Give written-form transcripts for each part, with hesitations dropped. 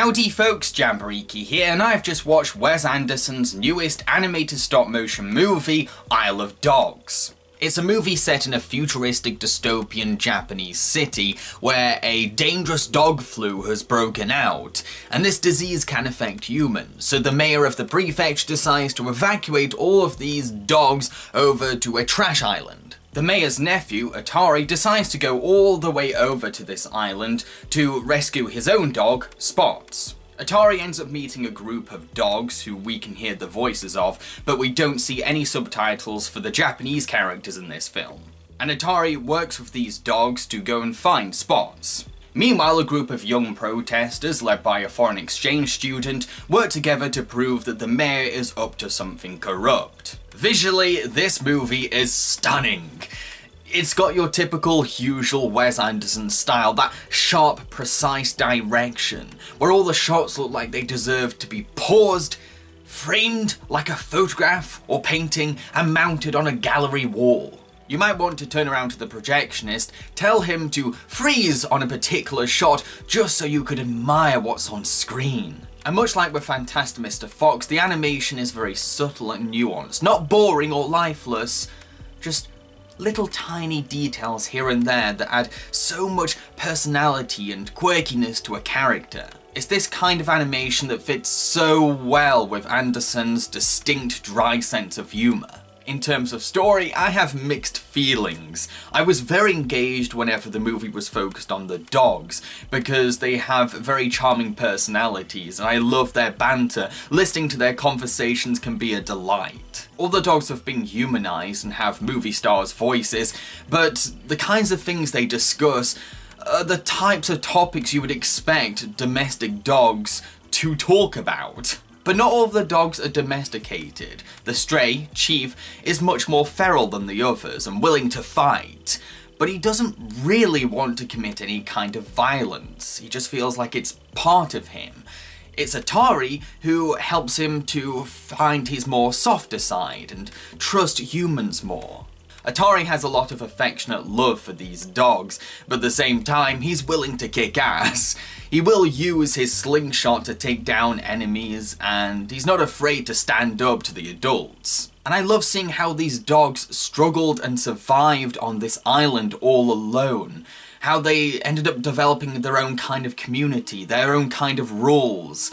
Howdy folks, Jamboree here, and I've just watched Wes Anderson's newest animated stop-motion movie, Isle of Dogs. It's a movie set in a futuristic dystopian Japanese city where a dangerous dog flu has broken out, and this disease can affect humans, so the mayor of the prefecture decides to evacuate all of these dogs over to a trash island. The mayor's nephew, Atari, decides to go all the way over to this island to rescue his own dog, Spots. Atari ends up meeting a group of dogs who we can hear the voices of, but we don't see any subtitles for the Japanese characters in this film. And Atari works with these dogs to go and find Spots. Meanwhile, a group of young protesters, led by a foreign exchange student, work together to prove that the mayor is up to something corrupt. Visually, this movie is stunning. It's got your typical usual Wes Anderson style, that sharp, precise direction, where all the shots look like they deserve to be paused, framed like a photograph or painting, and mounted on a gallery wall. You might want to turn around to the projectionist, tell him to freeze on a particular shot just so you could admire what's on screen. And much like with Fantastic Mr. Fox, the animation is very subtle and nuanced, not boring or lifeless, just little tiny details here and there that add so much personality and quirkiness to a character. It's this kind of animation that fits so well with Anderson's distinct dry sense of humour. In terms of story, I have mixed feelings. I was very engaged whenever the movie was focused on the dogs, because they have very charming personalities, and I love their banter. Listening to their conversations can be a delight. All the dogs have been humanized and have movie stars' voices, but the kinds of things they discuss are the types of topics you would expect domestic dogs to talk about. But not all of the dogs are domesticated. The stray, Chief, is much more feral than the others and willing to fight. But he doesn't really want to commit any kind of violence. He just feels like it's part of him. It's Atari who helps him to find his more softer side and trust humans more. Atari has a lot of affectionate love for these dogs, but at the same time, he's willing to kick ass. He will use his slingshot to take down enemies, and he's not afraid to stand up to the adults. And I love seeing how these dogs struggled and survived on this island all alone. How they ended up developing their own kind of community, their own kind of rules.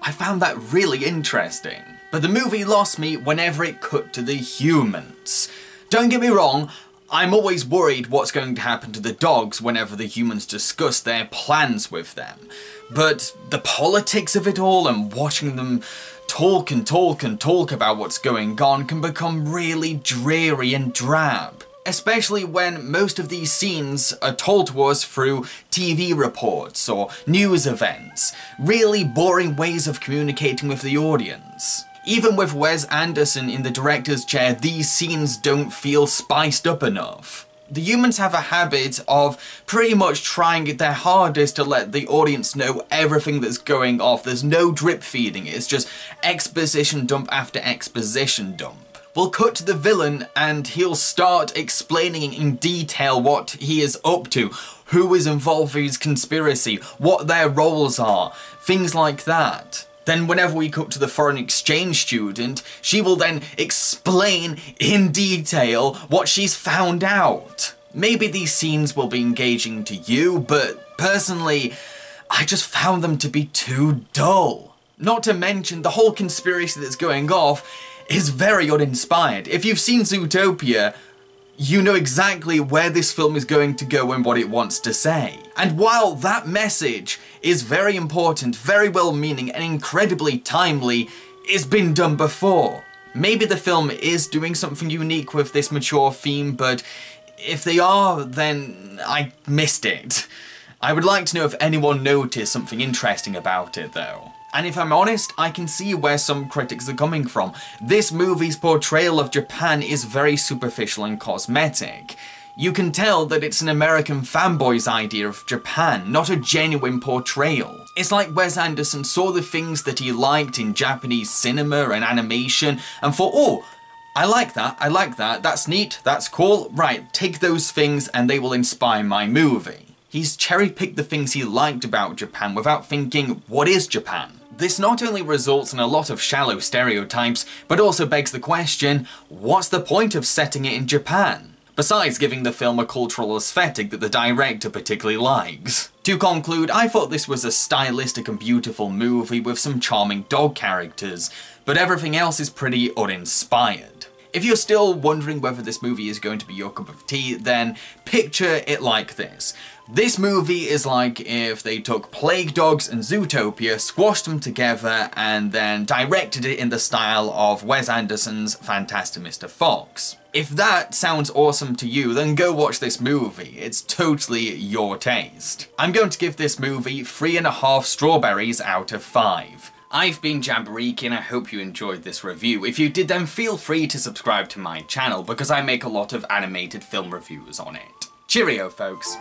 I found that really interesting. But the movie lost me whenever it cut to the humans. Don't get me wrong, I'm always worried what's going to happen to the dogs whenever the humans discuss their plans with them. But the politics of it all and watching them talk and talk and talk about what's going on can become really dreary and drab. Especially when most of these scenes are told to us through TV reports or news events. Really boring ways of communicating with the audience. Even with Wes Anderson in the director's chair, these scenes don't feel spiced up enough. The humans have a habit of pretty much trying their hardest to let the audience know everything that's going off. There's no drip feeding, it's just exposition dump after exposition dump. We'll cut to the villain and he'll start explaining in detail what he is up to, who is involved with his conspiracy, what their roles are, things like that. Then whenever we cut to the foreign exchange student, she will then explain in detail what she's found out. Maybe these scenes will be engaging to you, but personally, I just found them to be too dull. Not to mention, the whole conspiracy that's going off is very uninspired. If you've seen Zootopia, you know exactly where this film is going to go and what it wants to say. And while that message is very important, very well-meaning, and incredibly timely, it's been done before. Maybe the film is doing something unique with this mature theme, but if they are, then I missed it. I would like to know if anyone noticed something interesting about it, though. And if I'm honest, I can see where some critics are coming from. This movie's portrayal of Japan is very superficial and cosmetic. You can tell that it's an American fanboy's idea of Japan, not a genuine portrayal. It's like Wes Anderson saw the things that he liked in Japanese cinema and animation and thought, oh, I like that, that's neat, that's cool, right, take those things and they will inspire my movie. He's cherry-picked the things he liked about Japan without thinking, what is Japan? This not only results in a lot of shallow stereotypes, but also begs the question, what's the point of setting it in Japan? Besides giving the film a cultural aesthetic that the director particularly likes. To conclude, I thought this was a stylistic and beautiful movie with some charming dog characters, but everything else is pretty uninspired. If you're still wondering whether this movie is going to be your cup of tea, then picture it like this. This movie is like if they took Plague Dogs and Zootopia, squashed them together, and then directed it in the style of Wes Anderson's Fantastic Mr. Fox. If that sounds awesome to you, then go watch this movie. It's totally your taste. I'm going to give this movie 3.5 strawberries out of 5. I've been Jabberiki and I hope you enjoyed this review. If you did, then feel free to subscribe to my channel because I make a lot of animated film reviews on it. Cheerio, folks.